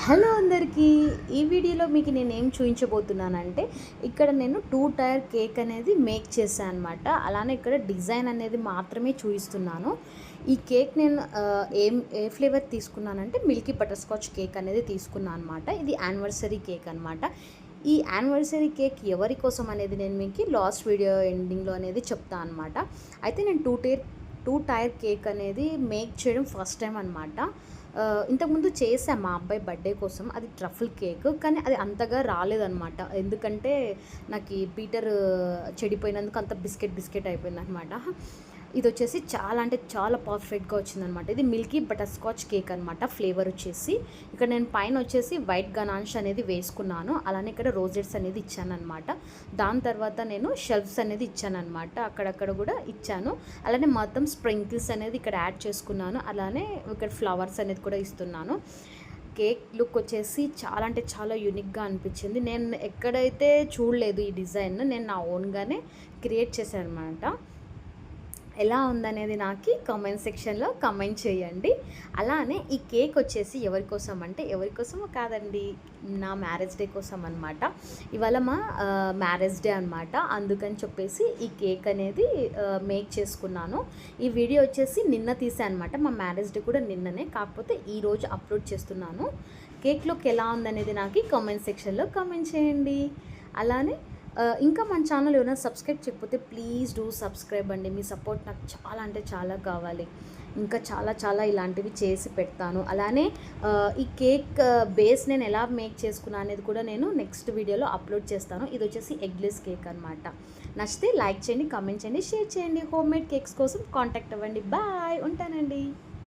Hello అందరికీ. ఈ వీడియోలో మీకు నేనేం చూపించబోతున్నానంటే, ఇక్కడ నేను 2 టైర్ కేక్ అనేది మేక్ చేశాను అనమాట. అలానే ఇక్కడ డిజైన్ అనేది మాత్రమే చూపిస్తున్నాను. ఈ కేక్ నేను ఏ ఫ్లేవర్ తీసుకున్నానంటే మిల్కీ బటర్ స్కాచ్ కేక్ అనేది తీసుకున్నాను అనమాట. ఇది యానివర్సరీ కేక్ అనమాట. ఈ యానివర్సరీ కేక్ ఎవరి కోసం అనేది నేను మీకు లాస్ట్ వీడియో ఎండింగ్లో అనేది చెప్తాను అనమాట. అయితే నేను 2 టైర్ కేక్ అనేది మేక్ చేయడం ఫస్ట్ టైం అనమాట. ఇంతకుముందు చేసాం మా అబ్బాయి బర్త్డే కోసం, అది ట్రఫుల్ కేక్, కానీ అది అంతగా రాలేదనమాట. ఎందుకంటే నాకు ఈ బీటర్ చెడిపోయినందుకు అంత బిస్కెట్ అయిపోయిందనమాట. ఇది వచ్చేసి చాలా అంటే చాలా పర్ఫెక్ట్గా వచ్చిందనమాట. ఇది మిల్కీ బటర్ స్కాచ్ కేక్ అనమాట. ఫ్లేవర్ వచ్చేసి ఇక్కడ నేను పైన వచ్చేసి వైట్ గనాష్ అనేది వేసుకున్నాను. అలానే ఇక్కడ రోజెట్స్ అనేది ఇచ్చాను అనమాట. దాని తర్వాత నేను షెల్ఫ్స్ అనేది ఇచ్చాను అనమాట. అక్కడక్కడ కూడా ఇచ్చాను. అలానే మొత్తం స్ప్రింకిల్స్ అనేది ఇక్కడ యాడ్ చేసుకున్నాను. అలానే ఇక్కడ ఫ్లవర్స్ అనేది కూడా ఇస్తున్నాను. కేక్ లుక్ వచ్చేసి చాలా అంటే చాలా యూనిక్గా అనిపించింది. నేను ఎక్కడైతే చూడలేదు ఈ డిజైన్, నేను నా ఓన్గానే క్రియేట్ చేశాను అనమాట. ఎలా ఉందనేది నాకు కామెంట్ సెక్షన్లో కామెంట్ చేయండి. అలానే ఈ కేక్ వచ్చేసి ఎవరి కోసం అంటే ఎవరి కోసమో కాదండి, నా మ్యారేజ్ డే కోసం అనమాట. ఇవాళ మా మ్యారేజ్ డే అనమాట. అందుకని చెప్పేసి ఈ కేక్ అనేది మేక్ చేసుకున్నాను. ఈ వీడియో వచ్చేసి నిన్న తీసాను అనమాట. మా మ్యారేజ్ డే కూడా నిన్ననే, కాకపోతే ఈరోజు అప్లోడ్ చేస్తున్నాను. కేక్ లుక్ ఎలా ఉందనేది నాకు కామెంట్ సెక్షన్లో కామెంట్ చేయండి. అలానే ఇంకా మన ఛానల్ ఎవరైనా సబ్స్క్రైబ్ చేయకపోతే ప్లీజ్ డూ సబ్స్క్రైబ్ అండి. మీ సపోర్ట్ నాకు చాలా అంటే చాలా కావాలి. ఇంకా చాలా ఇలాంటివి చేసి పెడతాను. అలానే ఈ కేక్ బేస్ నేను ఎలా మేక్ చేసుకున్నా అనేది కూడా నేను నెక్స్ట్ వీడియోలో అప్లోడ్ చేస్తాను. ఇది వచ్చేసి ఎగ్లెస్ కేక్ అనమాట. నచ్చితే లైక్ చేయండి, కామెంట్ చేయండి, షేర్ చేయండి. హోమ్ మేడ్ కేక్స్ కోసం కాంటాక్ట్ అవ్వండి. బాయ్, ఉంటానండి.